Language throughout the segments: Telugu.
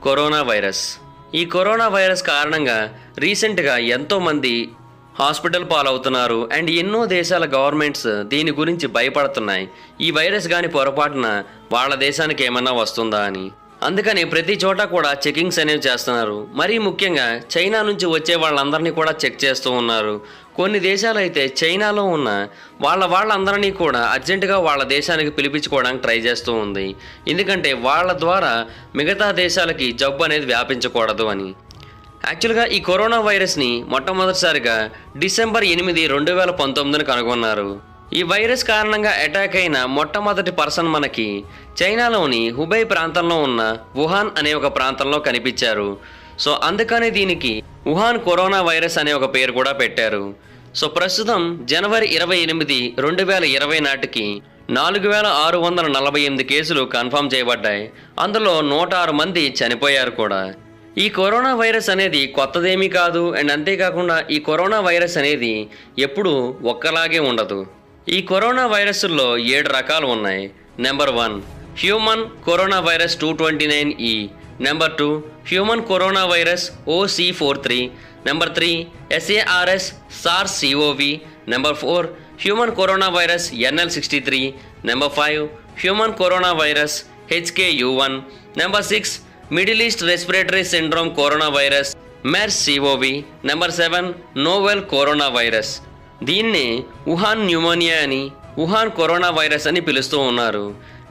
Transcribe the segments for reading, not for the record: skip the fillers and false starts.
Corona virus. ఈ కరోనా వైరస్ కారణంగా రీసెంట్గా ఎంతోమంది హాస్పిటల్ పాలవుతున్నారు అండ్ ఎన్నో దేశాల గవర్నమెంట్స్ దీని గురించి భయపడుతున్నాయి. ఈ వైరస్ కానీ పొరపాటున వాళ్ళ దేశానికి ఏమన్నా వస్తుందా అని. అందుకని ప్రతి చోట కూడా చెకింగ్స్ అనేవి చేస్తున్నారు. మరీ ముఖ్యంగా చైనా నుంచి వచ్చే వాళ్ళందరినీ కూడా చెక్ చేస్తూ ఉన్నారు. కొన్ని దేశాలు అయితే చైనాలో ఉన్న వాళ్ళందరినీ కూడా అర్జెంటుగా వాళ్ళ దేశానికి పిలిపించుకోవడానికి ట్రై చేస్తూ ఉంది. ఎందుకంటే వాళ్ళ ద్వారా మిగతా దేశాలకి జబ్బు అనేది వ్యాపించకూడదు అని. యాక్చువల్గా ఈ కరోనా వైరస్ని మొట్టమొదటిసారిగా డిసెంబర్ 8, 2019 కనుగొన్నారు. ఈ వైరస్ కారణంగా అటాక్ అయిన మొట్టమొదటి పర్సన్ మనకి చైనాలోని హుబై ప్రాంతంలో ఉన్న వుహాన్ అనే ఒక ప్రాంతంలో కనిపించారు. సో అందుకని దీనికి వుహాన్ కరోనా వైరస్ అనే ఒక పేరు కూడా పెట్టారు. సో ప్రస్తుతం జనవరి 28, 2020 నాటికి 4648 కేసులు కన్ఫర్మ్ చేయబడ్డాయి. అందులో 106 మంది చనిపోయారు కూడా. ఈ కరోనా వైరస్ అనేది కొత్తదేమీ కాదు అండ్ అంతేకాకుండా ఈ కరోనా వైరస్ అనేది ఎప్పుడూ ఒక్కలాగే ఉండదు. ఈ కరోనా వైరస్లో 7 రకాలు ఉన్నాయి. Number 1 human corona virus 229E. Number 2 human corona virus OC43. Number 3 SARS-CoV. Number 4 human corona virus NL63. Number 5 human corona virus HKU1. Number 6 middle east respiratory syndrome corona virus MERS-CoV. Number 7 novel corona virus. దీన్ని వుహాన్ న్యూమోనియా అని, వుహాన్ కరోనా వైరస్ అని పిలుస్తూ ఉన్నారు.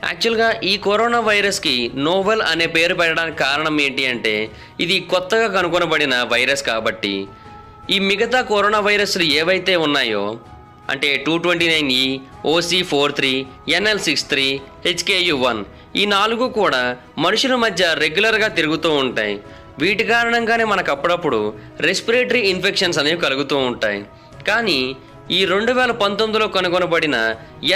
యాక్చువల్గా ఈ కరోనా వైరస్కి నోవెల్ అనే పేరు పెట్టడానికి కారణం ఏంటి అంటే ఇది కొత్తగా కనుగొనబడిన వైరస్ కాబట్టి. ఈ మిగతా కరోనా వైరస్లు ఏవైతే ఉన్నాయో అంటే 229E, OC43, NL63, HKU1 ఈ 4 కూడా మనుషుల మధ్య రెగ్యులర్గా తిరుగుతూ ఉంటాయి. వీటి కారణంగానే మనకు అప్పుడప్పుడు రెస్పిరేటరీ ఇన్ఫెక్షన్స్ అనేవి కలుగుతూ ఉంటాయి. కానీ ఈ 2019లో కనుగొనబడిన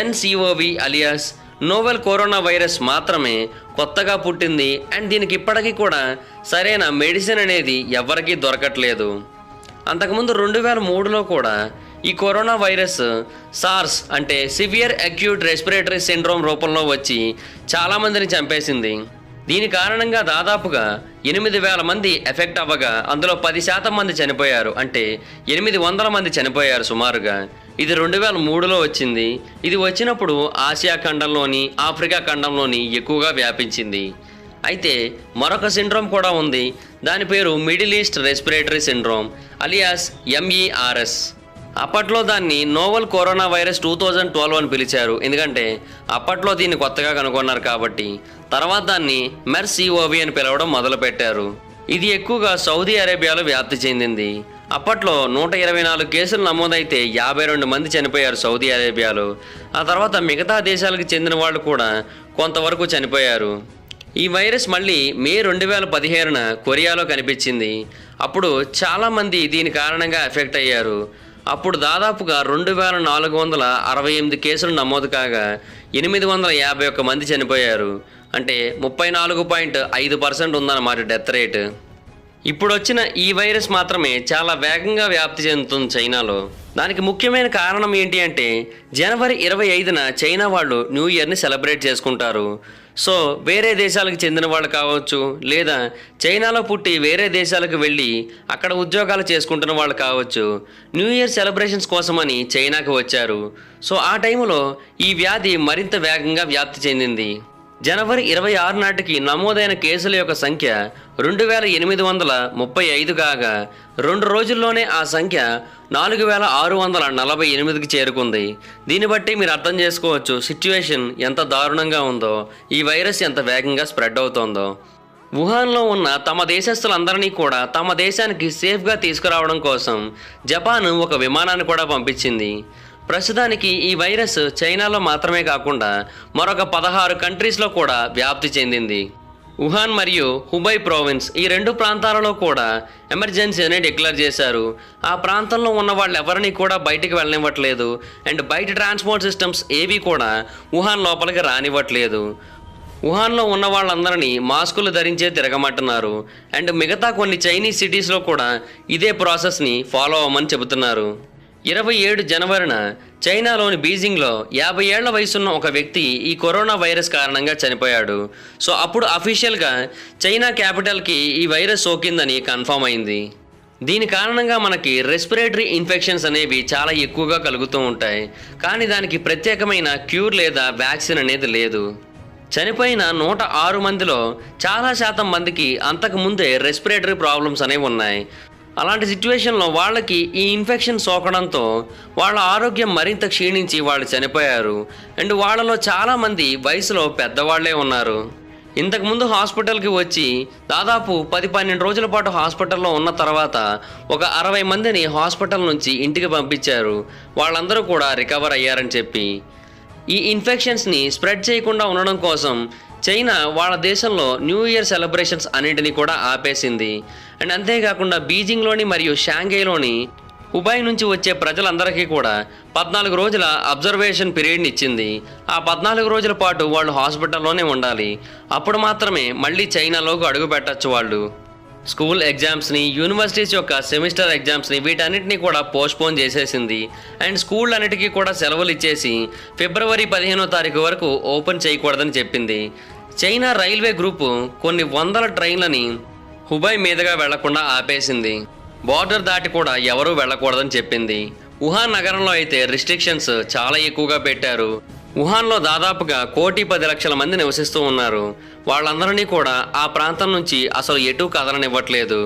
NCOV alias novel corona virus మాత్రమే కొత్తగా పుట్టింది అండ్ దీనికి ఇప్పటికీ కూడా సరైన మెడిసిన్ అనేది ఎవరికీ దొరకట్లేదు. అంతకుముందు 2003లో కూడా ఈ కరోనా వైరస్ సార్స్ అంటే సివియర్ అక్యూట్ రెస్పిరేటరీ సిండ్రోమ్ రూపంలో వచ్చి చాలామందిని చంపేసింది. దీని కారణంగా దాదాపుగా 8,000 మంది ఎఫెక్ట్ అవ్వగా అందులో 10% మంది చనిపోయారు. అంటే 800 మంది చనిపోయారు సుమారుగా. ఇది 2003లో వచ్చింది. ఇది వచ్చినప్పుడు ఆసియా ఖండంలోని, ఆఫ్రికా ఖండంలోని ఎక్కువగా వ్యాపించింది. అయితే మరొక సిండ్రోమ్ కూడా ఉంది. దాని పేరు middle east respiratory syndrome alias MERS. అప్పట్లో దాన్ని నోవెల్ కరోనా వైరస్ 2012 అని పిలిచారు. ఎందుకంటే అప్పట్లో దీన్ని కొత్తగా కనుగొన్నారు కాబట్టి. తర్వాత దాన్ని MERS-CoV అని పిలవడం మొదలుపెట్టారు. ఇది ఎక్కువగా సౌదీ అరేబియాలో వ్యాప్తి చెందింది. అప్పట్లో 124 కేసులు నమోదైతే 52 మంది చనిపోయారు సౌదీ అరేబియాలో. ఆ తర్వాత మిగతా దేశాలకు చెందిన వాళ్ళు కూడా కొంతవరకు చనిపోయారు. ఈ వైరస్ మళ్ళీ మే 2017 కొరియాలో కనిపించింది. అప్పుడు చాలామంది దీని కారణంగా ఎఫెక్ట్ అయ్యారు. అప్పుడు దాదాపుగా 2468 కేసులు నమోదు కాగా 851 మంది చనిపోయారు. అంటే 34.5% ఉందన్నమాట డెత్ రేట్. ఇప్పుడు వచ్చిన ఈ వైరస్ మాత్రమే చాలా వేగంగా వ్యాప్తి చెందుతుంది చైనాలో. దానికి ముఖ్యమైన కారణం ఏంటి అంటే జనవరి 25న చైనా వాళ్ళు న్యూ ఇయర్ని సెలబ్రేట్ చేసుకుంటారు. సో వేరే దేశాలకు చెందిన వాళ్ళు కావచ్చు, లేదా చైనాలో పుట్టి వేరే దేశాలకు వెళ్ళి అక్కడ ఉద్యోగాలు చేసుకుంటున్న వాళ్ళు కావచ్చు, న్యూ ఇయర్ సెలబ్రేషన్స్ కోసమని చైనాకు వచ్చారు. సో ఆ టైంలో ఈ వ్యాధి మరింత వేగంగా వ్యాప్తి చెందింది. జనవరి 26 నాటికి నమోదైన కేసుల యొక్క సంఖ్య 2835 కాగా 2 రోజుల్లోనే ఆ సంఖ్య 4648కి చేరుకుంది. దీన్ని బట్టి మీరు అర్థం చేసుకోవచ్చు సిచ్యువేషన్ ఎంత దారుణంగా ఉందో, ఈ వైరస్ ఎంత వేగంగా స్ప్రెడ్ అవుతోందో. వుహాన్లో ఉన్న తమ దేశస్తులందరినీ కూడా తమ దేశానికి సేఫ్గా తీసుకురావడం కోసం జపాన్ ఒక విమానాన్ని కూడా పంపించింది. ప్రస్తుతానికి ఈ వైరస్ చైనాలో మాత్రమే కాకుండా మరొక 16 కంట్రీస్లో కూడా వ్యాప్తి చెందింది. వుహాన్ మరియు హుబై ప్రావిన్స్ ఈ 2 ప్రాంతాలలో కూడా ఎమర్జెన్సీ అనేది డిక్లేర్ చేశారు. ఆ ప్రాంతంలో ఉన్న వాళ్ళు ఎవరిని కూడా బయటికి వెళ్ళనివ్వట్లేదు అండ్ బయట ట్రాన్స్పోర్ట్ సిస్టమ్స్ ఏవి కూడా వుహాన్ లోపలికి రానివ్వట్లేదు. వుహాన్లో ఉన్న వాళ్ళందరినీ మాస్కులు ధరించే తిరగమంటున్నారు అండ్ మిగతా కొన్ని చైనీస్ సిటీస్లో కూడా ఇదే ప్రాసెస్ని ఫాలో అవ్వమని చెబుతున్నారు. 27 జనవరిన చైనాలోని బీజింగ్లో 50 ఏళ్ల వయసున్న ఒక వ్యక్తి ఈ కరోనా వైరస్ కారణంగా చనిపోయాడు. సో అప్పుడు అఫీషియల్గా చైనా క్యాపిటల్కి ఈ వైరస్ సోకిందని కన్ఫర్మ్ అయింది. దీని కారణంగా మనకి రెస్పిరేటరీ ఇన్ఫెక్షన్స్ అనేవి చాలా ఎక్కువగా కలుగుతూ ఉంటాయి. కానీ దానికి ప్రత్యేకమైన క్యూర్ లేదా వ్యాక్సిన్ అనేది లేదు. చనిపోయిన 106 మందిలో చాలా శాతం మందికి అంతకుముందే రెస్పిరేటరీ ప్రాబ్లమ్స్ అనేవి ఉన్నాయి. అలాంటి సిచ్యువేషన్లో వాళ్ళకి ఈ ఇన్ఫెక్షన్ సోకడంతో వాళ్ళ ఆరోగ్యం మరింత క్షీణించి వాళ్ళు చనిపోయారు. అండ్ వాళ్ళలో చాలామంది వయసులో పెద్దవాళ్లే ఉన్నారు. ఇంతకుముందు హాస్పిటల్కి వచ్చి దాదాపు 10-12 రోజుల పాటు హాస్పిటల్లో ఉన్న తర్వాత ఒక 60 మందిని హాస్పిటల్ నుంచి ఇంటికి పంపించారు. వాళ్ళందరూ కూడా రికవర్ అయ్యారని చెప్పి. ఈ ఇన్ఫెక్షన్స్ని స్ప్రెడ్ చేయకుండా ఉండడం కోసం చైనా వాళ్ళ దేశంలో న్యూ ఇయర్ సెలబ్రేషన్స్ అన్నింటినీ కూడా ఆపేసింది. అండ్ అంతేకాకుండా బీజింగ్లోని మరియు షాంఘైలోని హుబాయ్ నుంచి వచ్చే ప్రజలందరికీ కూడా 14 రోజుల అబ్జర్వేషన్ పీరియడ్ని ఇచ్చింది. ఆ 14 రోజుల పాటు వాళ్ళు హాస్పిటల్లోనే ఉండాలి. అప్పుడు మాత్రమే మళ్ళీ చైనాలోకి అడుగు పెట్టచ్చు వాళ్ళు. స్కూల్ ఎగ్జామ్స్ని, యూనివర్సిటీస్ యొక్క సెమిస్టర్ ఎగ్జామ్స్ని వీటన్నిటిని కూడా పోస్ట్పోన్ చేసేసింది. అండ్ స్కూల్ అన్నిటికీ కూడా సెలవులు ఇచ్చేసి ఫిబ్రవరి 15వ తారీఖు వరకు ఓపెన్ చేయకూడదని చెప్పింది. చైనా రైల్వే గ్రూపు కొన్ని వందల ట్రైన్లని హుబాయ్ మీదుగా వెళ్లకుండా ఆపేసింది. బార్డర్ దాటి కూడా ఎవరూ వెళ్ళకూడదని చెప్పింది. వుహాన్ నగరంలో అయితే రిస్ట్రిక్షన్స్ చాలా ఎక్కువగా పెట్టారు. వుహాన్లో దాదాపుగా 1,10,00,000 మంది నివసిస్తూ ఉన్నారు. వాళ్ళందరినీ కూడా ఆ ప్రాంతం నుంచి అసలు ఎటూ కదలనివ్వట్లేదు.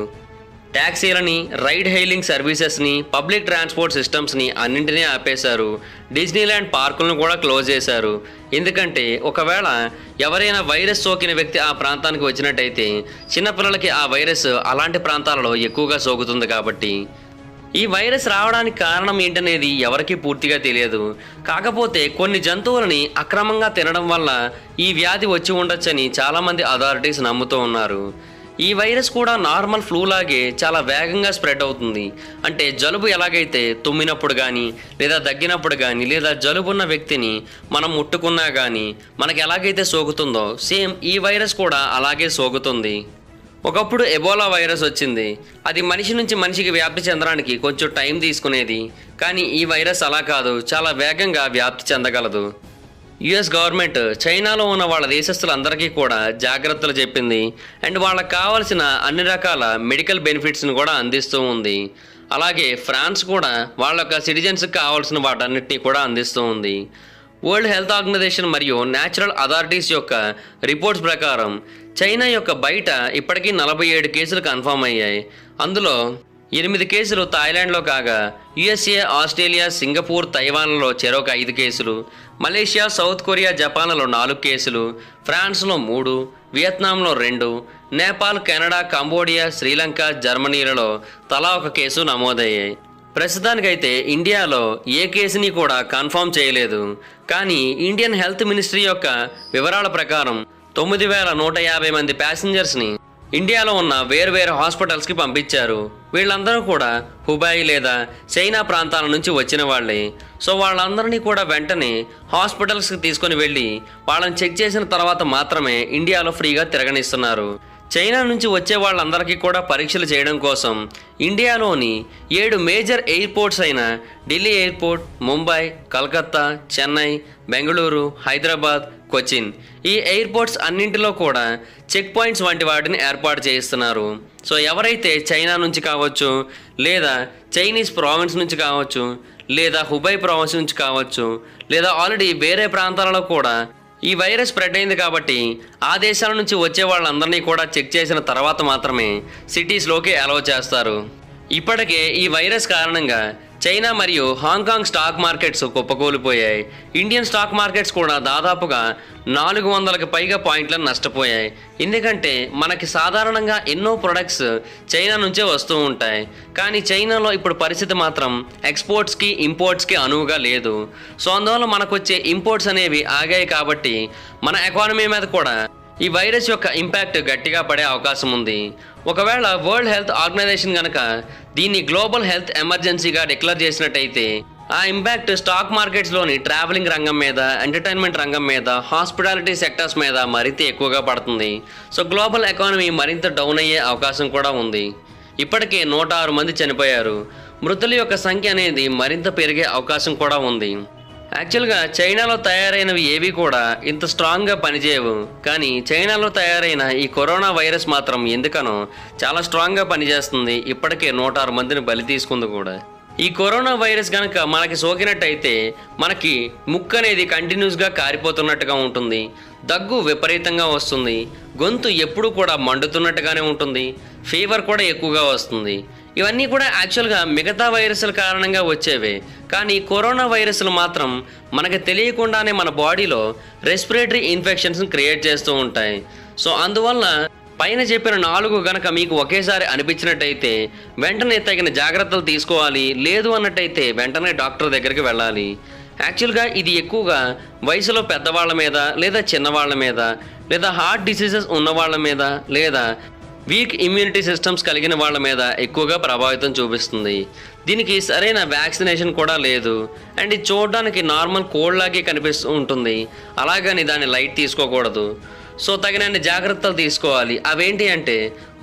ట్యాక్సీలని, రైడ్ హెయిలింగ్ సర్వీసెస్ని, పబ్లిక్ ట్రాన్స్పోర్ట్ సిస్టమ్స్ని అన్నింటినీ ఆపేశారు. డిజ్నీల్యాండ్ పార్కులను కూడా క్లోజ్ చేశారు. ఎందుకంటే ఒకవేళ ఎవరైనా వైరస్ సోకిన వ్యక్తి ఆ ప్రాంతానికి వచ్చినట్టయితే చిన్నపిల్లలకి ఆ వైరస్ అలాంటి ప్రాంతాలలో ఎక్కువగా సోకుతుంది కాబట్టి. ఈ వైరస్ రావడానికి కారణం ఏంటనేది ఎవరికీ పూర్తిగా తెలియదు. కాకపోతే కొన్ని జంతువులని అక్రమంగా తినడం వల్ల ఈ వ్యాధి వచ్చి ఉండొచ్చని చాలామంది అథారిటీస్ నమ్ముతూ ఉన్నారు. ఈ వైరస్ కూడా నార్మల్ ఫ్లూ లాగే చాలా వేగంగా స్ప్రెడ్ అవుతుంది. అంటే జలుబు ఎలాగైతే తుమ్మినప్పుడు కానీ లేదా దగ్గినప్పుడు కానీ లేదా జలుబున్న వ్యక్తిని మనం ముట్టుకున్నా కానీ మనకి ఎలాగైతే సోకుతుందో సేమ్ ఈ వైరస్ కూడా అలాగే సోకుతుంది. ఒకప్పుడు ఎబోలా వైరస్ వచ్చింది. అది మనిషి నుంచి మనిషికి వ్యాప్తి చెందడానికి కొంచెం టైం తీసుకునేది. కానీ ఈ వైరస్ అలా కాదు, చాలా వేగంగా వ్యాప్తి చెందగలదు. యుఎస్ గవర్నమెంట్ చైనాలో ఉన్న వాళ్ళ దేశస్తులందరికీ కూడా జాగ్రత్తలు చెప్పింది. అండ్ వాళ్ళకి కావాల్సిన అన్ని రకాల మెడికల్ బెనిఫిట్స్ని కూడా అందిస్తూ ఉంది. అలాగే ఫ్రాన్స్ కూడా వాళ్ళ యొక్క సిటిజన్స్కి కావాల్సిన వాటన్నిటినీ కూడా అందిస్తూ ఉంది. వరల్డ్ హెల్త్ ఆర్గనైజేషన్ మరియు నేచురల్ అథారిటీస్ యొక్క రిపోర్ట్స్ ప్రకారం చైనా యొక్క బయట ఇప్పటికీ 47 కేసులు కన్ఫర్మ్ అయ్యాయి. అందులో 8 కేసులు థాయిలాండ్లో కాగా యుఎస్ఏ, ఆస్ట్రేలియా, సింగపూర్, తైవాన్లో చెరొక 5 కేసులు, మలేషియా, సౌత్ కొరియా, జపాన్లో 4 కేసులు, ఫ్రాన్స్లో 3, వియత్నాంలో 2, నేపాల్, కెనడా, కంబోడియా, శ్రీలంక, జర్మనీలలో తలా 1 కేసు నమోదయ్యాయి. ప్రస్తుతానికైతే ఇండియాలో ఏ కేసుని కూడా కన్ఫర్మ్ చేయలేదు. కానీ ఇండియన్ హెల్త్ మినిస్ట్రీ యొక్క వివరాల ప్రకారం 9,150 మంది ప్యాసింజర్స్ని ఇండియాలో ఉన్న వేర్వేరు హాస్పిటల్స్కి పంపించారు. వీళ్ళందరూ కూడా హుబాయ్ లేదా చైనా ప్రాంతాల నుంచి వచ్చిన వాళ్ళే. సో వాళ్ళందరినీ కూడా వెంటనే హాస్పిటల్స్కి తీసుకొని వెళ్ళి వాళ్ళని చెక్ చేసిన తర్వాత మాత్రమే ఇండియాలో ఫ్రీగా తిరగనిస్తున్నారు. చైనా నుంచి వచ్చే వాళ్ళందరికీ కూడా పరీక్షలు చేయడం కోసం ఇండియాలోని 7 మేజర్ ఎయిర్పోర్ట్స్ అయిన ఢిల్లీ ఎయిర్పోర్ట్, ముంబై, కలకత్తా, చెన్నై, బెంగళూరు, హైదరాబాద్, కొచ్చిన్ ఈ ఎయిర్పోర్ట్స్ అన్నింటిలో కూడా చెక్ పాయింట్స్ వంటి వాటిని ఏర్పాటు చేయిస్తున్నారు. సో ఎవరైతే చైనా నుంచి కావచ్చు, లేదా చైనీస్ ప్రావిన్స్ నుంచి కావచ్చు, లేదా హుబై ప్రావిన్స్ నుంచి కావచ్చు, లేదా ఆల్రెడీ వేరే ప్రాంతాలలో కూడా ఈ వైరస్ స్ప్రెడ్ అయింది కాబట్టి ఆ దేశాల నుంచి వచ్చే వాళ్ళందరినీ కూడా చెక్ చేసిన తర్వాత మాత్రమే సిటీస్లోకి అలౌ చేస్తారు. ఇప్పటికే ఈ వైరస్ కారణంగా చైనా మరియు హాంకాంగ్ స్టాక్ మార్కెట్స్ కుప్పకూలిపోయాయి. ఇండియన్ స్టాక్ మార్కెట్స్ కూడా దాదాపుగా 400కి పైగా పాయింట్లను నష్టపోయాయి. ఎందుకంటే మనకి సాధారణంగా ఎన్నో ప్రొడక్ట్స్ చైనా నుంచే వస్తూ ఉంటాయి. కానీ చైనాలో ఇప్పుడు పరిస్థితి మాత్రం ఎక్స్పోర్ట్స్కి, ఇంపోర్ట్స్కి అనువుగా లేదు. సో అందువల్ల మనకు వచ్చే ఇంపోర్ట్స్ అనేవి ఆగాయి కాబట్టి మన ఎకానమీ మీద కూడా ఈ వైరస్ యొక్క ఇంపాక్ట్ గట్టిగా పడే అవకాశం ఉంది. ఒకవేళ వరల్డ్ హెల్త్ ఆర్గనైజేషన్ కనుక దీన్ని గ్లోబల్ హెల్త్ ఎమర్జెన్సీగా డిక్లేర్ చేసినట్టయితే ఆ ఇంపాక్ట్ స్టాక్ మార్కెట్స్లోని ట్రావెలింగ్ రంగం మీద, ఎంటర్టైన్మెంట్ రంగం మీద, హాస్పిటాలిటీ సెక్టర్స్ మీద మరింత ఎక్కువగా పడుతుంది. సో గ్లోబల్ ఎకానమీ మరింత డౌన్ అయ్యే అవకాశం కూడా ఉంది. ఇప్పటికే 106 మంది చనిపోయారు. మృతుల యొక్క సంఖ్య అనేది మరింత పెరిగే అవకాశం కూడా ఉంది. యాక్చువల్గా చైనాలో తయారైనవి ఏవి కూడా ఇంత స్ట్రాంగ్గా పనిచేయవు, కానీ చైనాలో తయారైన ఈ కరోనా వైరస్ మాత్రం ఎందుకనో చాలా స్ట్రాంగ్గా పనిచేస్తుంది. ఇప్పటికే 106 మందిని బలి తీసుకుంది కూడా. ఈ కరోనా వైరస్ కనుక మనకి సోకినట్టయితే మనకి ముక్కు అనేది కంటిన్యూస్గా కారిపోతున్నట్టుగా ఉంటుంది, దగ్గు విపరీతంగా వస్తుంది, గొంతు ఎప్పుడు కూడా మండుతున్నట్టుగానే ఉంటుంది, ఫీవర్ కూడా ఎక్కువగా వస్తుంది. ఇవన్నీ కూడా యాక్చువల్గా మిగతా వైరస్ల కారణంగా వచ్చేవే, కానీ కరోనా వైరస్లు మాత్రం మనకు తెలియకుండానే మన బాడీలో రెస్పిరేటరీ ఇన్ఫెక్షన్స్ని క్రియేట్ చేస్తూ ఉంటాయి. సో అందువల్ల పైన చెప్పిన 4 గనక మీకు ఒకేసారి అనిపించినట్టయితే వెంటనే తగిన జాగ్రత్తలు తీసుకోవాలి. లేదు అన్నట్టయితే వెంటనే డాక్టర్ దగ్గరికి వెళ్ళాలి. యాక్చువల్గా ఇది ఎక్కువగా వయసులో పెద్దవాళ్ళ మీద, లేదా చిన్నవాళ్ళ మీద, లేదా హార్ట్ డిసీజెస్ ఉన్న వాళ్ళ మీద, లేదా వీక్ ఇమ్యూనిటీ సిస్టమ్స్ కలిగిన వాళ్ళ మీద ఎక్కువగా ప్రభావితం చూపిస్తుంది. దీనికి సరైన వ్యాక్సినేషన్ కూడా లేదు. అండ్ ఇది చూడడానికి నార్మల్ కోల్డ్ లాగే కనిపిస్తూ ఉంటుంది, అలాగని దాన్ని లైట్ తీసుకోకూడదు. సో తగినన్ని జాగ్రత్తలు తీసుకోవాలి. అవేంటి అంటే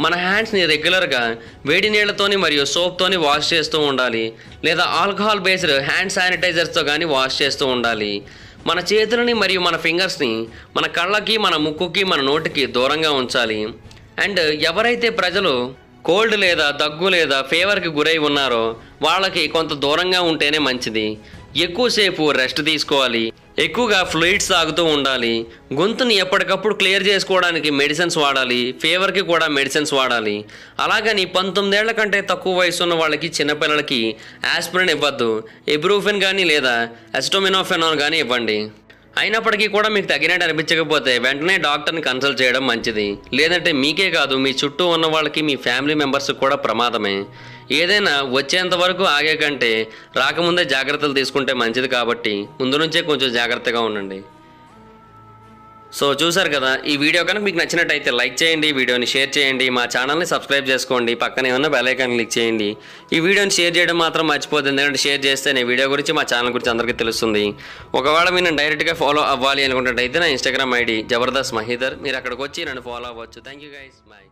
మన హ్యాండ్స్ని రెగ్యులర్గా వేడి నీళ్ళతోని మరియు సోప్తోని వాష్ చేస్తూ ఉండాలి, లేదా ఆల్కహాల్ బేస్డ్ హ్యాండ్ శానిటైజర్స్తో కానీ వాష్ చేస్తూ ఉండాలి. మన చేతులని మరియు మన ఫింగర్స్ని మన కళ్ళకి, మన ముక్కుకి, మన నోటికి దూరంగా ఉంచాలి. అండ్ ఎవరైతే ప్రజలు కోల్డ్ లేదా దగ్గు లేదా ఫీవర్కి గురై ఉన్నారో వాళ్ళకి కొంత దూరంగా ఉంటేనే మంచిది. ఎక్కువసేపు రెస్ట్ తీసుకోవాలి, ఎక్కువగా ఫ్లూయిడ్స్ తాగుతూ ఉండాలి, గొంతుని ఎప్పటికప్పుడు క్లియర్ చేసుకోవడానికి మెడిసిన్స్ వాడాలి, ఫీవర్కి కూడా మెడిసిన్స్ వాడాలి. అలాగని 19 ఏళ్ల కంటే తక్కువ వయసు ఉన్న వాళ్ళకి, చిన్నపిల్లలకి ఆస్పిరిన్ ఇవ్వద్దు. ఇబ్రూఫిన్ కానీ లేదా అసిటోమినోఫెనాల్ కానీ ఇవ్వండి. అయినప్పటికీ కూడా మీకు తగినట్టు అనిపించకపోతే వెంటనే డాక్టర్ని కన్సల్ట్ చేయడం మంచిది. లేదంటే మీకే కాదు, మీ చుట్టూ ఉన్న వాళ్ళకి, మీ ఫ్యామిలీ మెంబర్స్కి కూడా ప్రమాదమే. ఏదైనా వచ్చేంత వరకు ఆగే కంటే రాకముందే జాగ్రత్తలు తీసుకుంటే మంచిది. కాబట్టి ముందు నుంచే కొంచెం జాగ్రత్తగా ఉండండి. సో చూసారు కదా, ఈ వీడియో కనుక మీకు నచ్చినట్టయితే లైక్ చేయండి, వీడియోని షేర్ చేయండి, మా ఛానల్ని సబ్స్క్రైబ్ చేసుకోండి, పక్కనే ఉన్న బెల్ ఐకాన్ క్లిక్ చేయండి. ఈ వీడియోని షేర్ చేయడం మాత్రం మర్చిపోతుంది, ఎందుకంటే షేర్ చేస్తేనే వీడియో గురించి, మా ఛానల్ గురించి అందరికీ తెలుస్తుంది. ఒకవేళ మీరు నన్ను డైరెక్ట్గా ఫాలో అవ్వాలి అనుకున్నట్టయితే నా ఇన్స్టాగ్రామ్ ఐడి జబర్దస్త్ మహీధర్, మీరు అక్కడికి వచ్చి నన్ను ఫాలో అవ్వచ్చు. Thank you guys, bye.